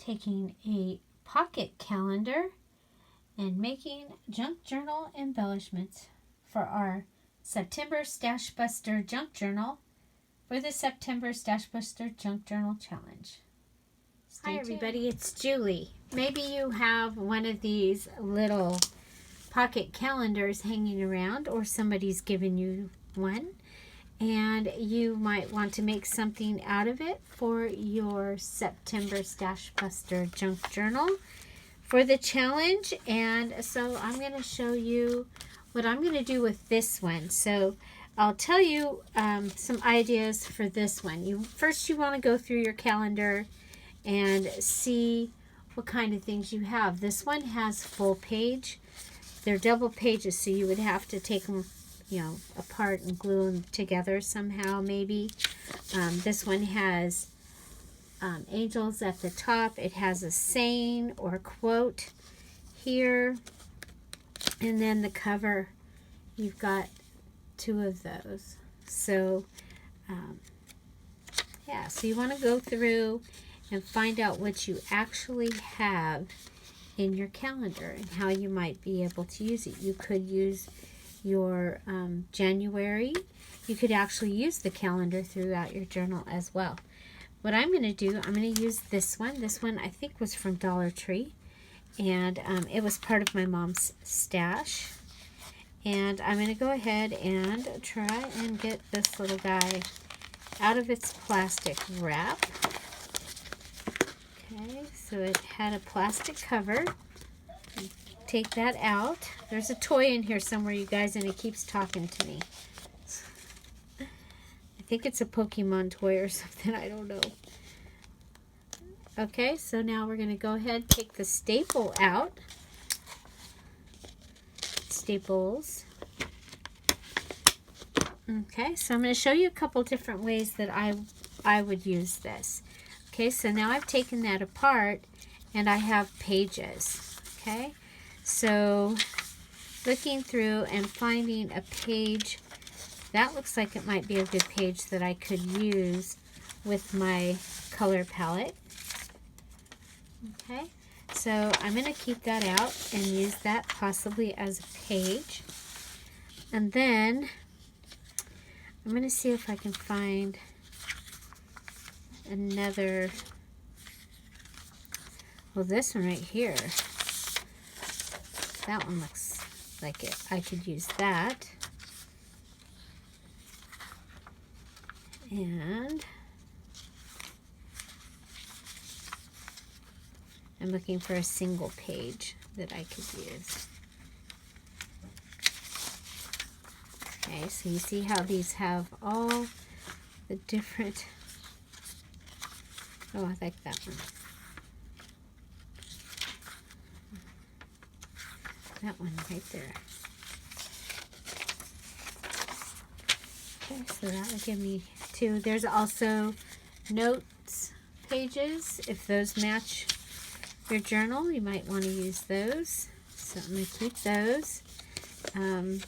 taking a pocket calendar and making junk journal embellishments for our September Stash Buster Junk Journal for the September Stash Buster Junk Journal Challenge. Hi everybody, it's Julie. Maybe you have one of these little pocket calendars hanging around, or somebody's given you one, and you might want to make something out of it for your September Stash Buster Junk Journal for the challenge. And so I'm going to show you what I'm going to do with this one. So I'll tell you some ideas for this one. First you want to go through your calendar and see what kind of things you have. This one has full page. They're double pages, so you would have to take them, apart and glue them together somehow, maybe. This one has angels at the top. It has a saying or quote here. And then the cover, you've got two of those. So, so you want to go through and find out what you actually have in your calendar and how you might be able to use it. You could use your January. You could actually use the calendar throughout your journal as well. What I'm going to do, I'm going to use this one. This one I think was from Dollar Tree, and it was part of my mom's stash. And I'm going to go ahead and try and get this little guy out of its plastic wrap. Okay, so it had a plastic cover. Take that out. There's a toy in here somewhere, you guys, and it keeps talking to me. I think it's a Pokemon toy or something. I don't know. Okay, so now we're going to go ahead and take the staple out. Staples. Okay, so I'm going to show you a couple different ways that I would use this. Okay, so now I've taken that apart and I have pages. Okay, so looking through and finding a page that looks like it might be a good page that I could use with my color palette. Okay, so I'm going to keep that out and use that possibly as a page. And then I'm going to see if I can find another, well, this one right here, that one looks like it. I could use that. And I'm looking for a single page that I could use. Okay, so you see how these have all the different, oh, I like that one. That one right there. Okay, so that will give me two. There's also notes pages. If those match your journal, you might want to use those. So I'm going to keep those. And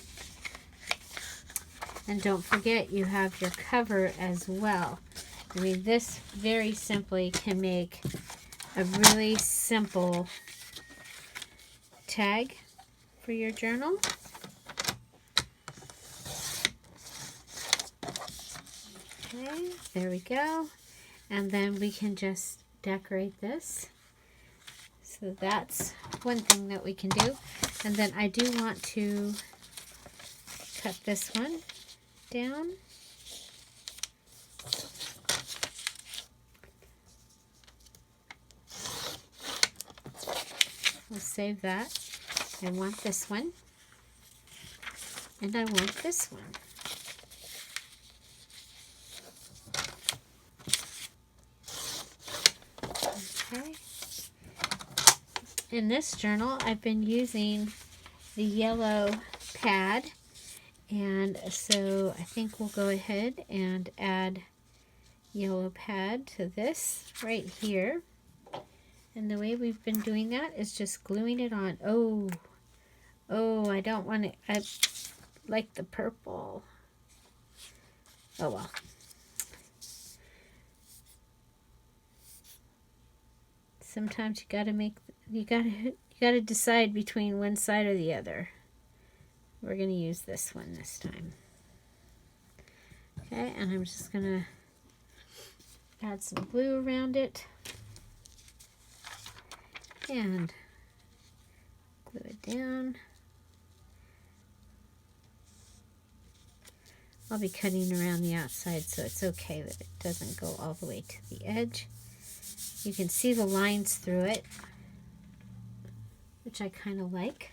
don't forget, you have your cover as well. I mean, this very simply can make a really simple tag for your journal. Okay, there we go. And then we can just decorate this. So that's one thing that we can do. And then I do want to cut this one down. We'll save that. I want this one. And I want this one. Okay. In this journal, I've been using the yellow pad. And so I think we'll go ahead and add yellow pad to this right here. And the way we've been doing that is just gluing it on. Oh, I don't want it. I like the purple. Oh well. sometimes you gotta decide between one side or the other. We're gonna use this one this time. Okay, and I'm just gonna add some glue around it and glue it down. I'll be cutting around the outside, so it's okay that it doesn't go all the way to the edge. You can see the lines through it, which I kind of like.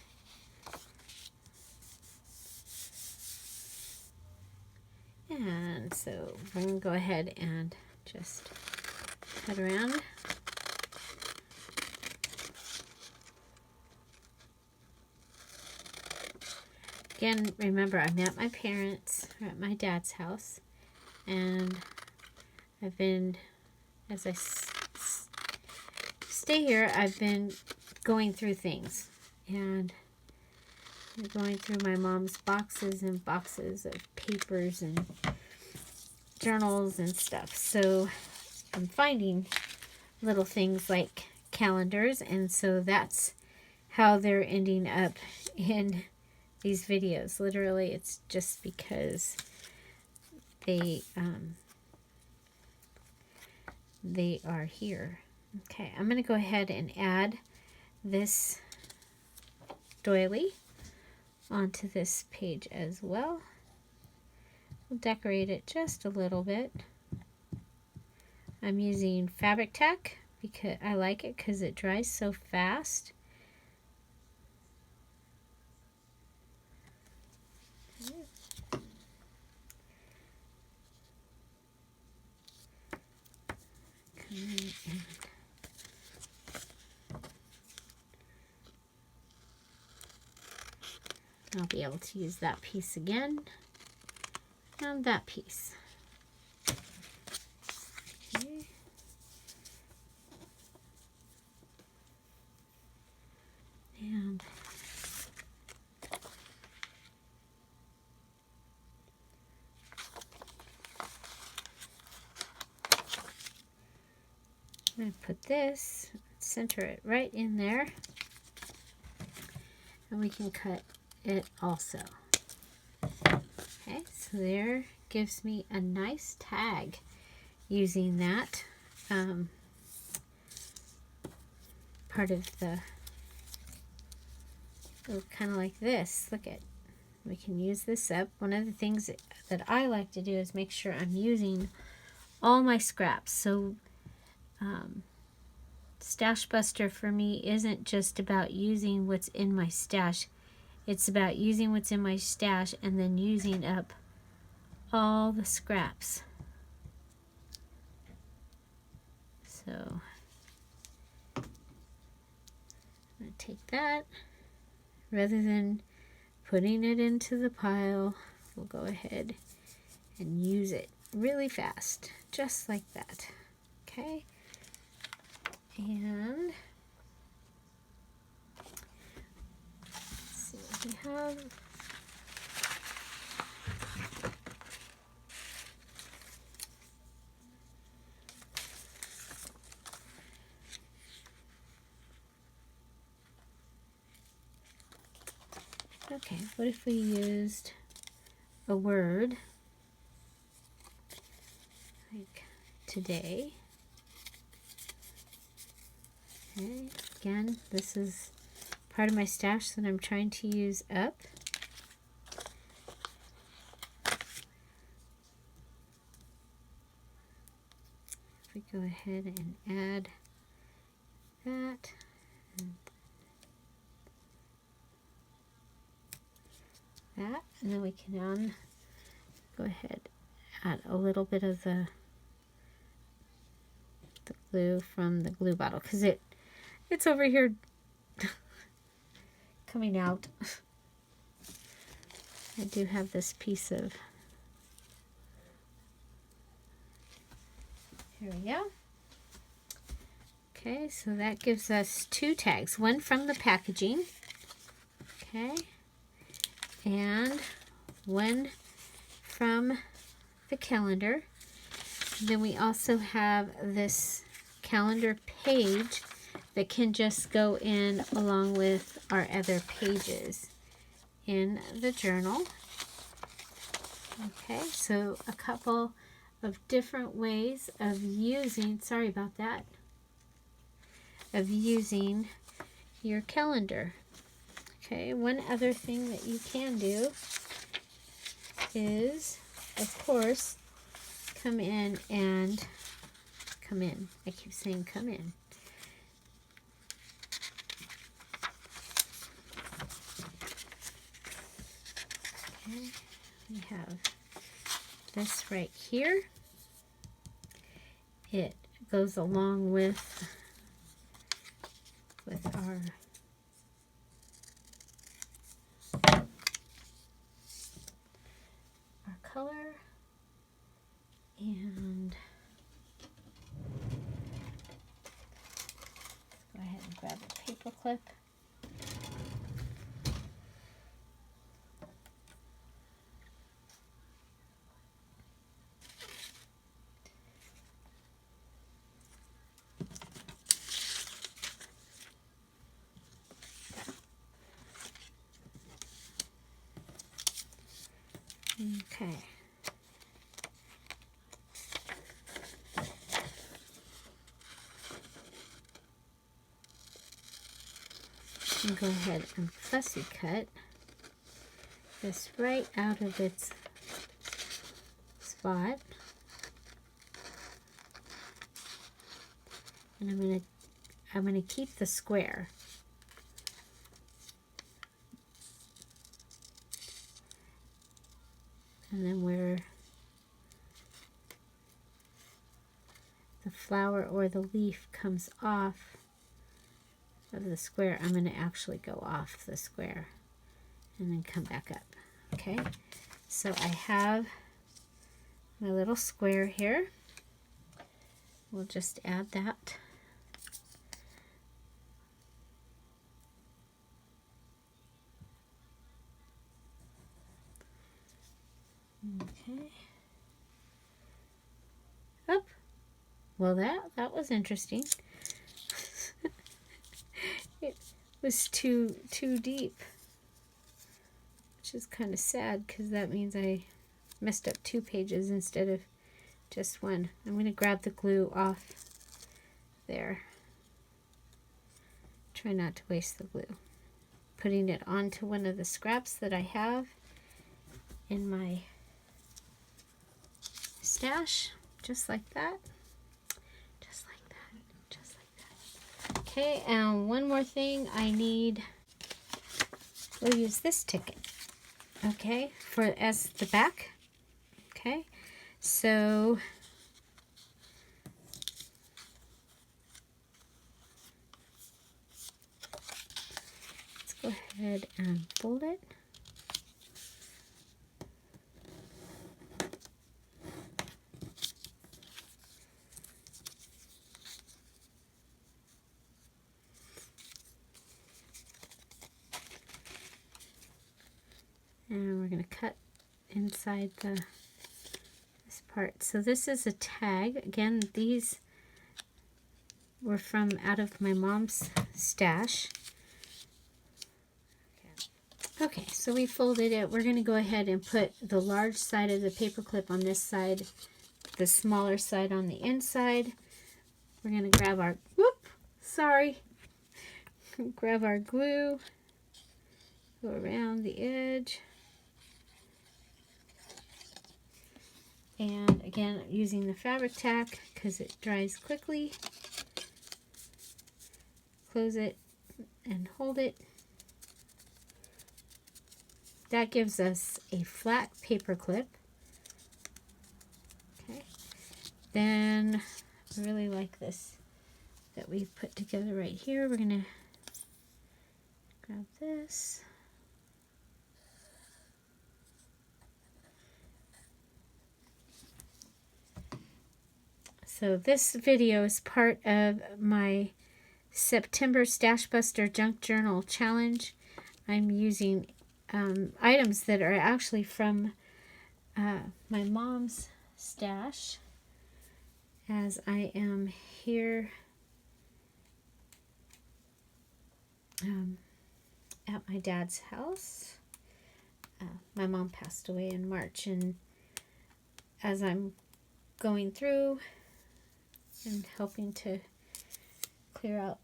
And so we're going to go ahead and just cut around. Again, remember, I'm at my parents', or at my dad's house, and I've been, as I stay here, I've been going through things, and I'm going through my mom's boxes and boxes of papers and journals and stuff. So I'm finding little things like calendars, and so that's how they're ending up in these videos. Literally, it's just because they are here. Okay, I'm going to go ahead and add this doily onto this page as well. We'll decorate it just a little bit. I'm using fabric tack because I like it because it dries so fast. I'll be able to use that piece again, and that piece. Okay. And I'm going to put this, center it right in there, and we can cut it also. Okay, so there gives me a nice tag using that part of the, kind of like this. Look at, we can use this up. One of the things that I like to do is make sure I'm using all my scraps. So Stash Buster for me isn't just about using what's in my stash. It's about using what's in my stash and then using up all the scraps. So I'm going to take that. Rather than putting it into the pile, we'll go ahead and use it really fast, just like that. Okay? And we have okay, what if we used a word like today? Okay, again, this is part of my stash that I'm trying to use up. If we go ahead and add that, and then we can go ahead add a little bit of the glue from the glue bottle, because it's over here coming out. I do have this piece of, here we go. Okay, so that gives us 2 tags, one from the packaging, okay, and one from the calendar. Then we also have this calendar page that can just go in along with our other pages in the journal. Okay, so a couple of different ways of using, sorry about that, of using your calendar. Okay, one other thing that you can do is, of course, come in. I keep saying come in. Okay, we have this right here. It goes along with our color, and let's go ahead and grab a paper clip. Okay. And go ahead and fussy cut this right out of its spot. And I'm gonna keep the square. And then where the flower or the leaf comes off of the square, I'm going to actually go off the square and then come back up. Okay, so I have my little square here. We'll just add that. Okay. Up. Well, that was interesting. It was too deep, which is kind of sad because that means I messed up 2 pages instead of just 1. I'm going to grab the glue off there. Try not to waste the glue. Putting it onto one of the scraps that I have in my stash, just like that. Just like that. Just like that. Okay, and one more thing I need. We'll use this ticket, okay, as the back. Okay, so let's go ahead and fold it. And we're going to cut inside this part. So this is a tag. Again, these were from out of my mom's stash. Okay, so we folded it. We're going to go ahead and put the large side of the paper clip on this side, the smaller side on the inside. We're going to grab our, grab our glue, go around the edge. And again, using the fabric tack because it dries quickly. Close it and hold it. That gives us a flat paper clip. Okay. Then I really like this that we've put together right here. We're going to grab this. So this video is part of my September Stash Buster Junk Journal Challenge. I'm using items that are actually from my mom's stash, as I am here at my dad's house. My mom passed away in March, and as I'm going through and helping to clear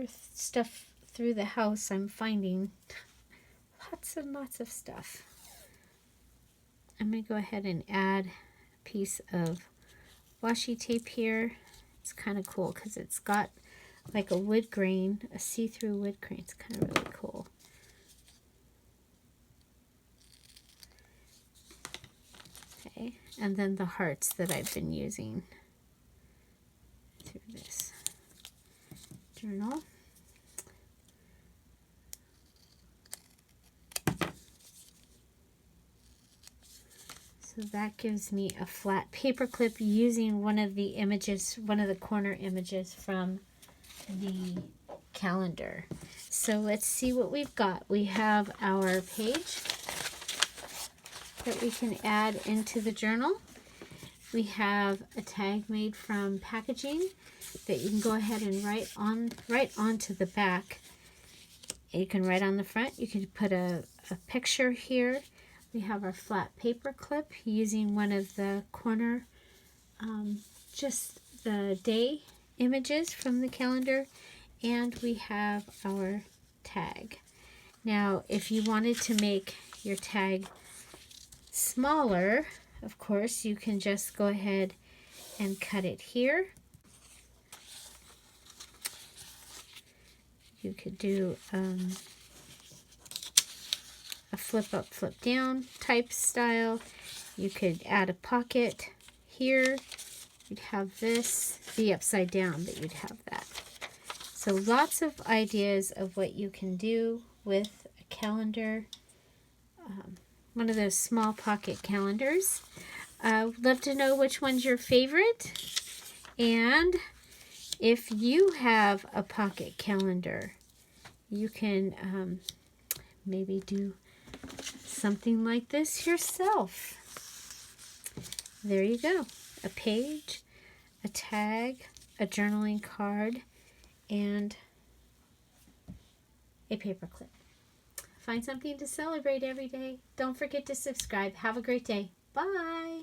stuff through the house, I'm finding lots and lots of stuff. I'm going to go ahead and add a piece of washi tape here. It's kind of cool because it's got like a wood grain, a see-through wood grain. It's kind of really cool. Okay, and then the hearts that I've been using through this journal. So that gives me a flat paper clip using one of the images, one of the corner images from the calendar. So let's see what we've got. We have our page that we can add into the journal. We have a tag made from packaging that you can go ahead and write onto the back. You can write on the front. You can put a picture here. We have our flat paper clip using one of the corner, just the day images from the calendar, and we have our tag. Now, if you wanted to make your tag smaller, of course, you can just go ahead and cut it here. You could do a flip up, flip down type style. You could add a pocket here. You'd have this be upside down, but you'd have that. So lots of ideas of what you can do with a calendar, one of those small pocket calendars. Would love to know which one's your favorite, and if you have a pocket calendar, you can maybe do something like this yourself. There you go. A page, a tag, a journaling card, and a paper clip. Find something to celebrate every day. Don't forget to subscribe. Have a great day. Bye.